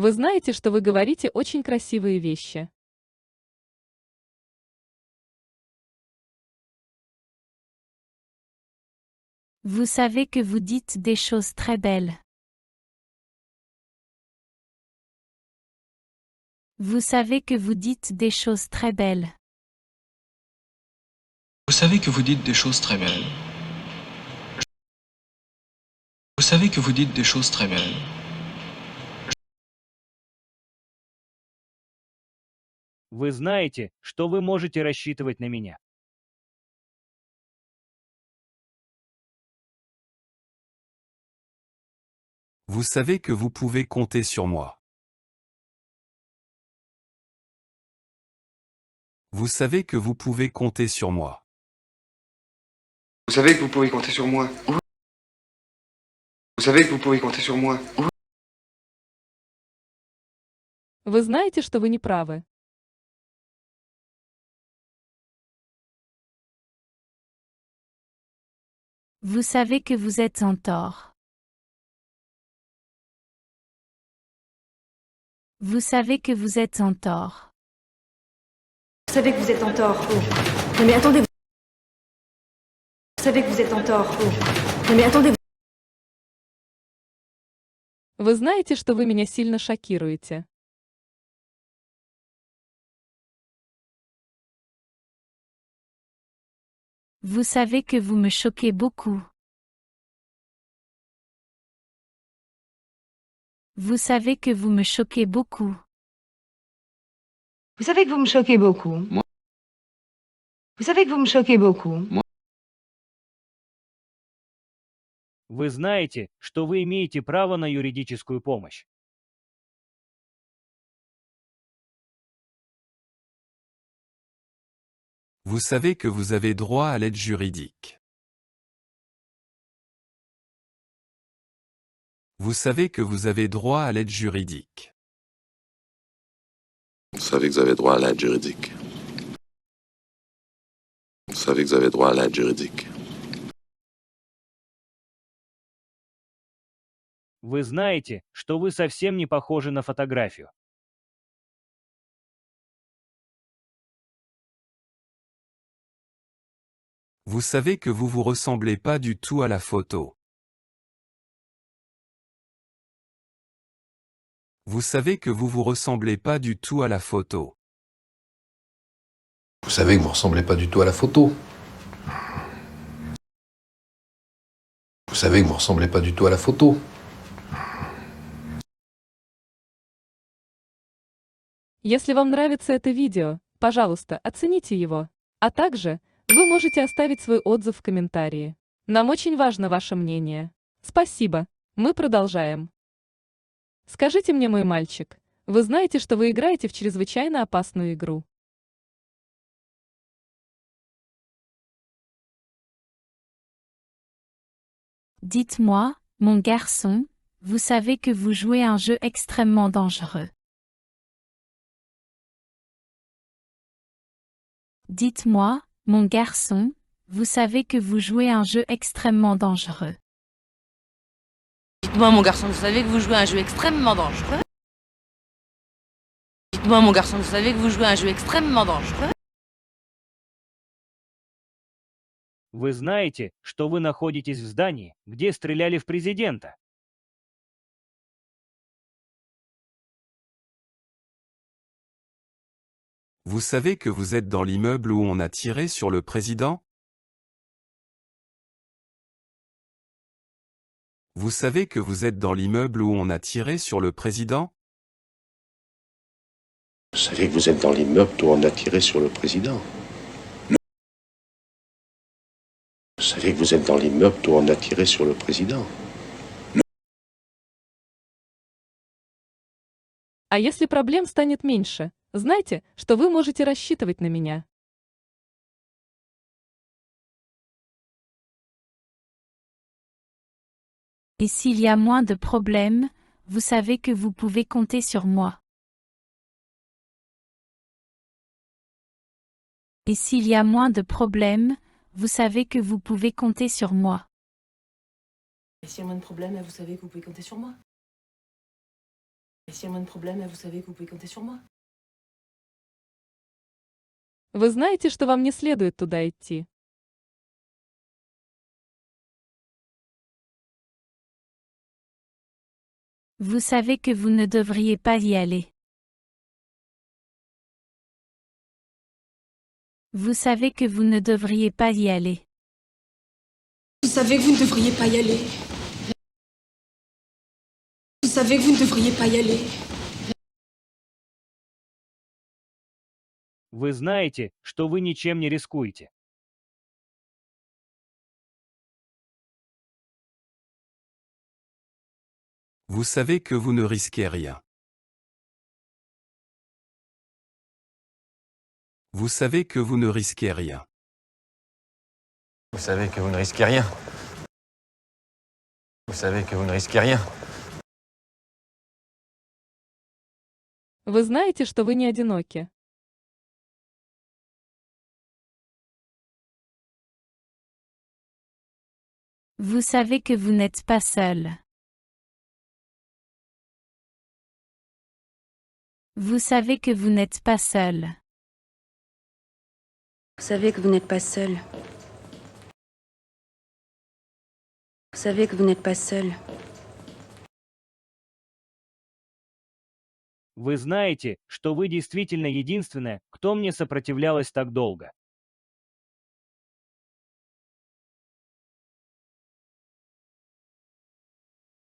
Вы знаете, что вы говорите очень красивые вещи. Vous savez que vous dites des choses très belles. Vous savez que vous dites des choses très belles. Vous savez que vous dites des choses très belles. Vous savez que vous dites des choses très belles. Вы знаете, что вы можете рассчитывать на меня. Vous savez que vous pouvez compter sur moi. Vous savez que vous pouvez compter sur moi. Vous savez que vous pouvez compter sur moi. Vous savez que vous pouvez compter sur moi. Вы знаете, что вы не правы. Vous savez que vous êtes en tort. Vous savez que vous êtes en tort. Vous savez que vous êtes en tort. Non mais attendez. Vous savez que vous êtes en tort. Non mais attendez. Вы знаете, что вы меня сильно шокируете. Vous savez que vous me choquez beaucoup. Vous savez que vous me choquez beaucoup. Vous savez que vous me choquez beaucoup. Vous savez que vous me choquez beaucoup. Вы знаете, что вы имеете право на юридическую помощь. Vous savez que vous avez droit à l'aide juridique. Vous savez que vous avez droit à l'aide juridique. Vous savez que vous avez droit à l'aide juridique. Vous savez que vous avez droit à l'aide juridique. Вы знаете, что вы совсем не похожи на фотографию. Vous savez que vous vous ressemblez pas du tout à la photo. Vous savez que vous vous ressemblez pas du tout à la photo. Vous savez que vous ressemblez pas du tout à la photo. Vous savez que vous ressemblez pas du tout à la photo. Если вам нравится это видео, пожалуйста, оцените его. А также вы можете оставить свой отзыв в комментарии. Нам очень важно ваше мнение. Спасибо. Мы продолжаем. Скажите мне, мой мальчик, вы знаете, что вы играете в чрезвычайно опасную игру? Dites-moi, mon garçon, vous savez que vous jouez un jeu extrêmement dangereux. Dites-moi, mon garçon, vous savez que vous jouez un jeu extrêmement dangereux. Dites-moi, mon garçon, vous savez que vous jouez à un jeu extrêmement dangereux. Dites-moi, mon garçon, vous savez que vous jouez à un jeu extrêmement dangereux. Вы знаете, что вы находитесь в здании, где стреляли в президента. Vous savez que vous êtes dans l'immeuble où on a tiré sur le président? Vous savez que vous êtes dans l'immeuble où on a tiré sur le président? Vous savez que vous êtes dans l'immeuble où on a tiré sur le président. Vous savez que vous êtes dans l'immeuble où on a tiré sur le président. А если проблем станет меньше, знайте, что вы можете рассчитывать на меня. Et s'il y a moins de problèmes, vous savez que vous pouvez compter sur moi. Et s'il y a moins de problèmes, vous savez que vous pouvez compter sur moi. Et s'il y a moins de problèmes, vous savez que vous pouvez compter sur moi. S'il y a moins de problèmes, vous savez que vous pouvez compter sur moi. Вы знаете, что вам не следует туда идти. Vous savez que vous ne devriez pas y aller. Vous savez que vous ne devriez pas y aller. Vous savez que vous ne devriez pas y aller. Vous savez que vous ne devriez pas y aller. Вы знаете, что вы ничем не рискуете. Vous savez que vous ne risquez rien. Vous savez que vous ne risquez rien. Vous savez que vous ne risquez rien. Vous savez que vous ne risquez rien. Вы знаете, что вы не одиноки. Vous savez que vous n'êtes pas seul. Vous savez que vous n'êtes pas seul. Vous savez que vous n'êtes pas seul. Vous savez que vous n'êtes pas seul. Вы знаете, что вы действительно единственная, кто мне сопротивлялась так долго.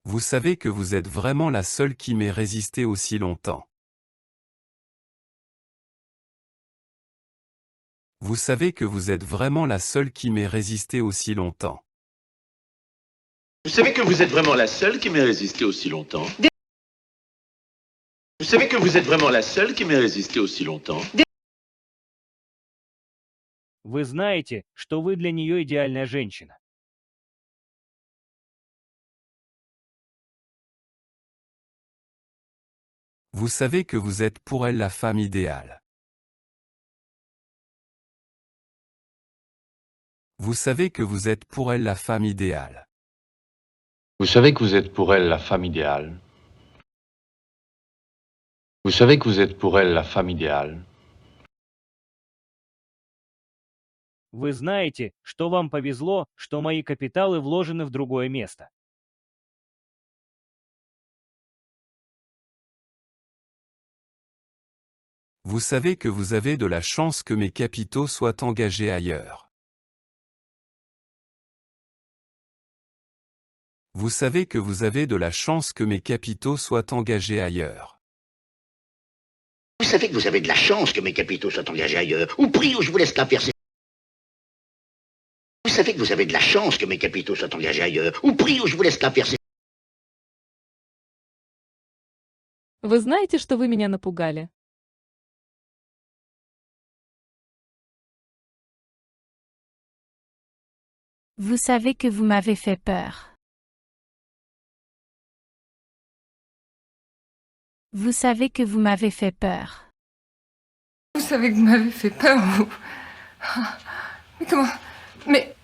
Vous savez que vous êtes vraiment la seule qui m'ait résisté aussi longtemps. Vous savez que vous êtes vraiment la seule qui m'ait résisté aussi longtemps. Vous savez que vous êtes vraiment la seule qui m'ait résisté aussi longtemps. Vous savez que vous êtes vraiment la seule qui m'ait résisté aussi longtemps. Вы знаете, что вы для нее идеальная женщина. Vous savez que vous êtes pour elle la femme idéale. Vous savez que vous êtes pour elle la femme idéale. Vous savez que vous êtes pour elle la femme idéale. Vous savez que vous êtes pour elle la femme idéale. Вы знаете, что вам повезло, что мои капиталы вложены в другое место. Vous savez que vous avez de la chance que mes capitaux soient engagés ailleurs. Vous savez que vous avez de la chance que mes capitaux soient engagés ailleurs. Vous savez que vous avez de la chance que mes capitaux soient engagés ailleurs. Ou pris ou je vous laisse la faire. Vous savez que vous avez de la chance que mes capitaux soient engagés ailleurs. Ou pris ou je vous laisse la faire. Вы знаете, что вы меня напугали. Vous savez que vous m'avez fait peur. Vous savez que vous m'avez fait peur. Vous savez que vous m'avez fait peur, vous. Mais comment... Mais...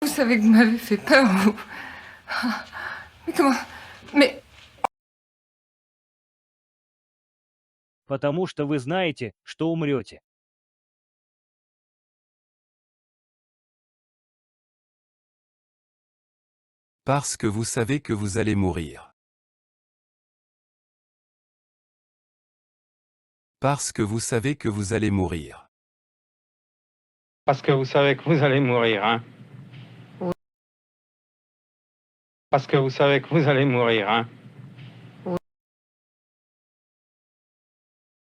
Vous savez que vous m'avez fait peur, vous. Mais comment... Mais... Потому что вы знаете, что умрете. Parce que vous savez que vous allez mourir. Parce que vous savez que vous allez mourir. Parce que vous savez que vous allez mourir, hein. Parce que vous savez que vous allez mourir, hein.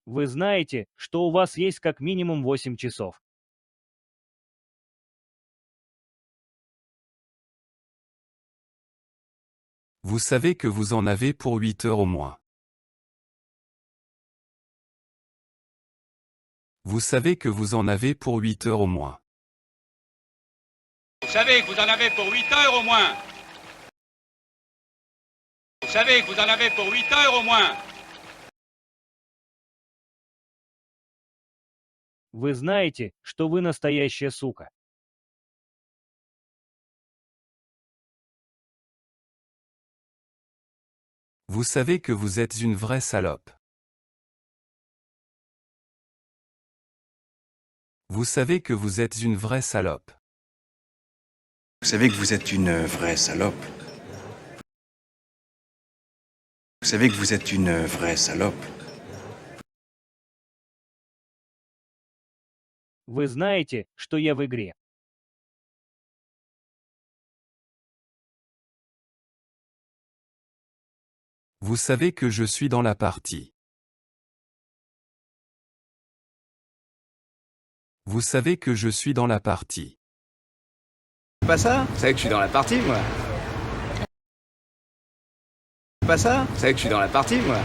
Вы знаете, что у вас есть как минимум 8 часов. Vous savez que vous en avez pour 8 heures au moins. Vous savez que vous en avez pour 8 heures au moins. Vous savez que vous en avez pour 8 heures au moins. Vous savez que vous en avez pour 8 heures au moins. Вы знаете, что вы настоящая сука. Vous savez que vous êtes une vraie salope. Vous savez que vous êtes une vraie salope. Vous savez que vous êtes une vraie salope. Vous savez que vous êtes une vraie salope. Вы знаете, что я в игре. Vous savez que je suis dans la partie. Vous savez que je suis dans la partie. Pas ça? Vous savez que je suis dans la partie, moi. Pas ça? Vous savez que je suis dans la partie, moi.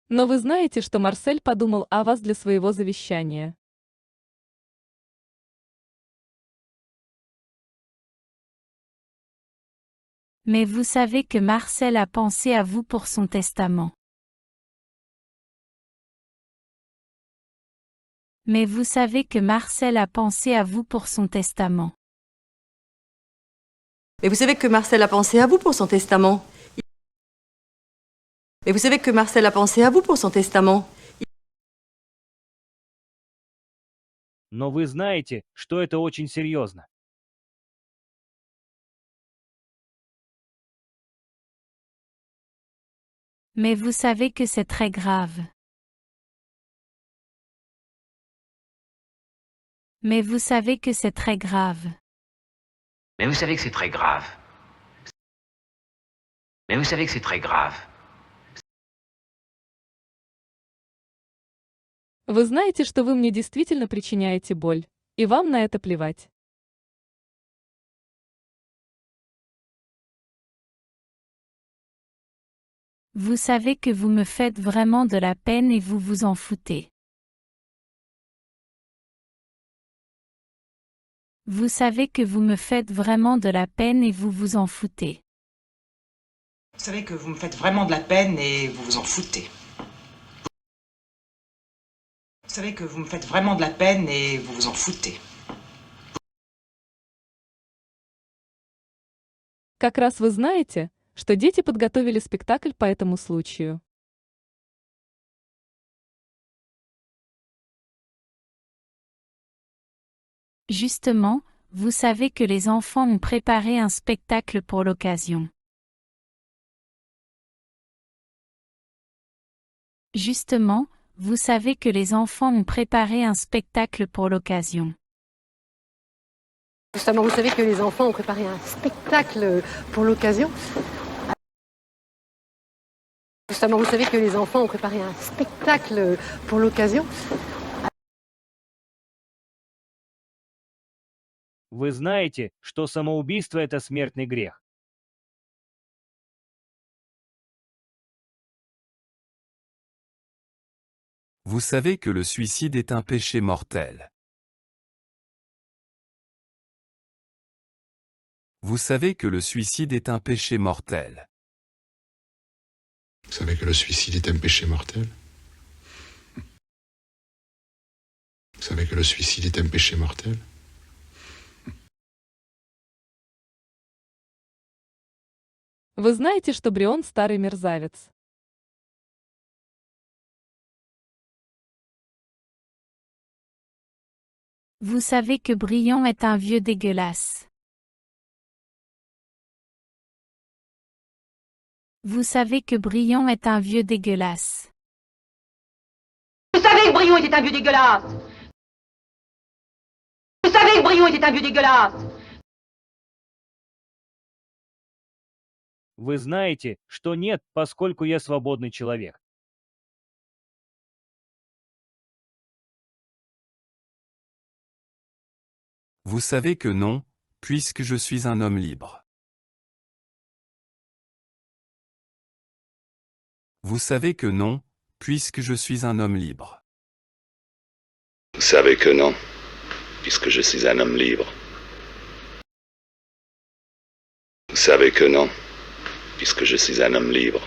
Но вы знаете, что Марсель подумал о вас для своего завещания. Mais vous savez que Marcel a pensé à vous pour son testament. Mais vous savez que Marcel a pensé à vous pour son testament. Mais vous savez que Marcel a pensé à vous pour son testament. Mais vous savez que Marcel a pensé à vous pour son testament. Но вы знаете, что это очень серьезно. Mais vous savez que c'est très grave. Mais vous savez que c'est très grave. Mais vous savez que c'est très grave. Mais vous savez que c'est très grave. Вы знаете, что вы мне действительно причиняете боль, и вам на это плевать. Vous savez que vous me faites vraiment de la peine et vous vous en foutez. Vous savez que vous me faites vraiment de la peine et vous vous en foutez. Vous savez que vous me faites vraiment de la peine et vous vous en foutez. Vous savez que vous me faites vraiment de la peine et vous vous en foutez. Как раз вы знаете, что дети подготовили спектакль по этому случаю. Justement, vous savez que les enfants ont préparé un spectacle pour l'occasion. Justement, vous savez que les enfants ont préparé un spectacle pour l'occasion. Justement, vous savez que les enfants ont préparé un spectacle pour l'occasion. Justement, vous savez que les enfants ont préparé un spectacle pour l'occasion. Вы знаете, что самоубийство – это смертный грех. Vous savez que le suicide est un péché mortel. Vous savez que le suicide est un péché mortel. Vous savez que le suicide est un péché mortel? Vous savez que le suicide est un péché mortel? Вы знаете, что Брион старый мерзавец. Vous savez que Brion est un vieux dégueulasse. Vous savez que Brion est un vieux dégueulasse. Vous savez que Brion était un vieux dégueulasse. Vous savez que Brion était un vieux dégueulasse. Вы знаете, что нет, поскольку я свободный человек. Vous savez que non, puisque je suis un homme libre. Vous savez que non, puisque je suis un homme libre. Vous savez que non, puisque je suis un homme libre. Vous savez que non, puisque je suis un homme libre.